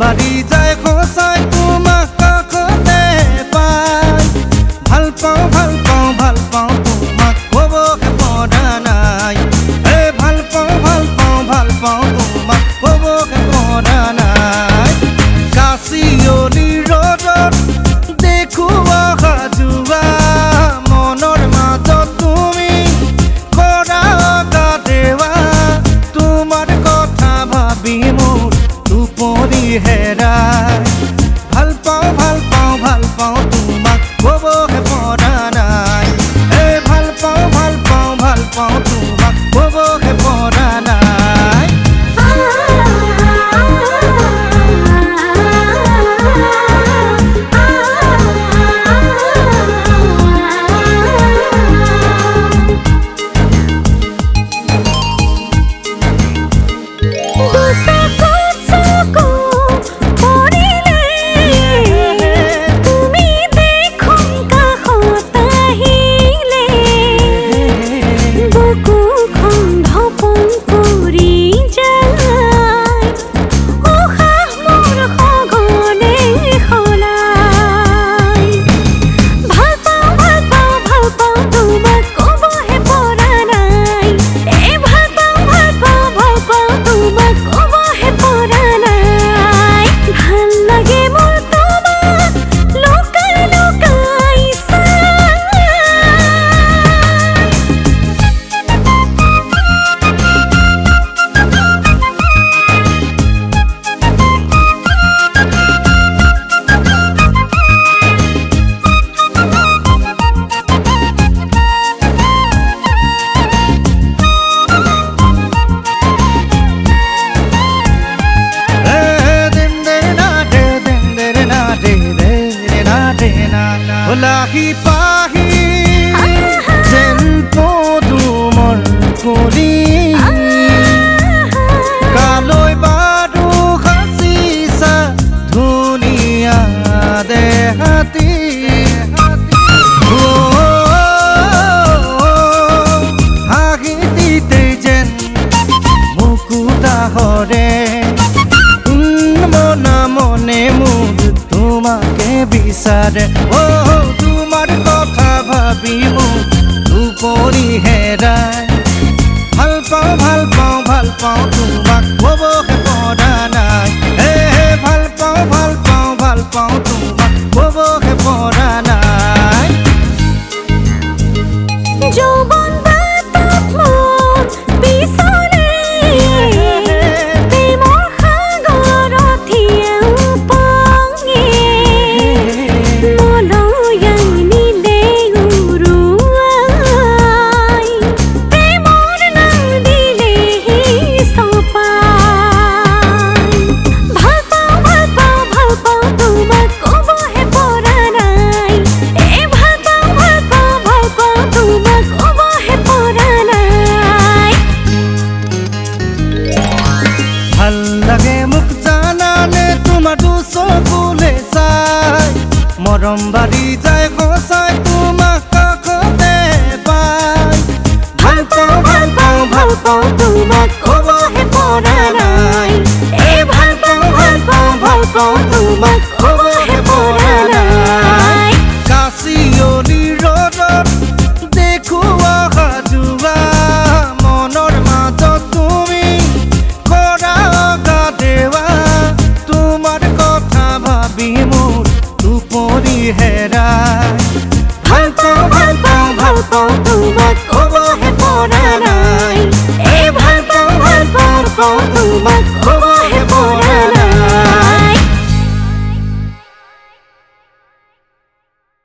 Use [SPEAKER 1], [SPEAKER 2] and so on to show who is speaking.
[SPEAKER 1] বাঢ়ি যায় সঁচাই তোমাক কাষতে পাই ভাল পাওঁ ভাল পাওঁ ভাল পাওঁ তোমাক ক'বহে পৰা নাই ভাল পাওঁ ভাল পাওঁ ভাল পাওঁ তোমাক ক'বহে পৰা নাই কাচিয়লি ৰ'দত দেখো অহা যোৱা মনৰ মাজত তুমি কৰা কাটেৱা তোমাৰ কথা ভাবি মোৰ টোপনি হেৰাই ভাল পাওঁ ভাল পাওঁ ভাল পাওঁ তোমাক ক'বহে পৰা নাই ভাল পাওঁ ভাল পাওঁ ভাল পাওঁ তোমাক ক'বহে পৰা নাই লাহি পাহি যেন পদুমৰ কলি কালৈ বাৰু সাঁচিছা ধুনীয়া দেহাতী হাঁহি দিতেই যেন মুকুতা হৰে মনা মনে মোৰ তোমাকে বিচাৰে তোমাৰ কথা ভাবি মোৰ টোপনি হেৰাই ভাল পাওঁ ভাল পাওঁ ভাল পাওঁ তোমাক ক'বহে পৰা নাই ভাল পাওঁ ভাল পাওঁ ভাল পাওঁ তোমাক ক'বহে পৰা নাই
[SPEAKER 2] যৌৱন বাটত মোৰ পিছলে প্ৰেমৰ সাগৰত থিয় পঙে মলয়াই নিলে উৰুৱাই প্ৰেমৰ নাম দিলে চপাই ভাল পাওঁ ভাল পাওঁ ভাল পাওঁ তোমাক ক'বহে পৰা নাই ভাল পাওঁ ভাল পাওঁ ভাল পাওঁ তোমাক ক'বহে পৰা নাই
[SPEAKER 1] ভাল লাগে মোক জানানে তোমাৰ চকুলে চাই মৰম বাঢ়ি যায় সঁচাই তোমাক কাষতে পাই ভাল পাওঁ ভাল পাওঁ ভাল পাওঁ তোমাক ক'বহে পৰা নাই ভাল পাওঁ ভাল পাওঁ ভাল পাওঁ তোমাক ক'বহে পৰা নাই কাচিয়লি ৰ'দত দেখো অহা যোৱা মনৰ মাজত তুমি কৰা কাটেৱা তোমাৰ কথা ভাবি মোৰ টোপনি হেৰাই ভাল পাওঁ ভাল পাওঁ ভাল পাওঁ তোমাক ক'বহে পৰা নাই ভাল পাওঁ ভাল পাওঁ তোমাক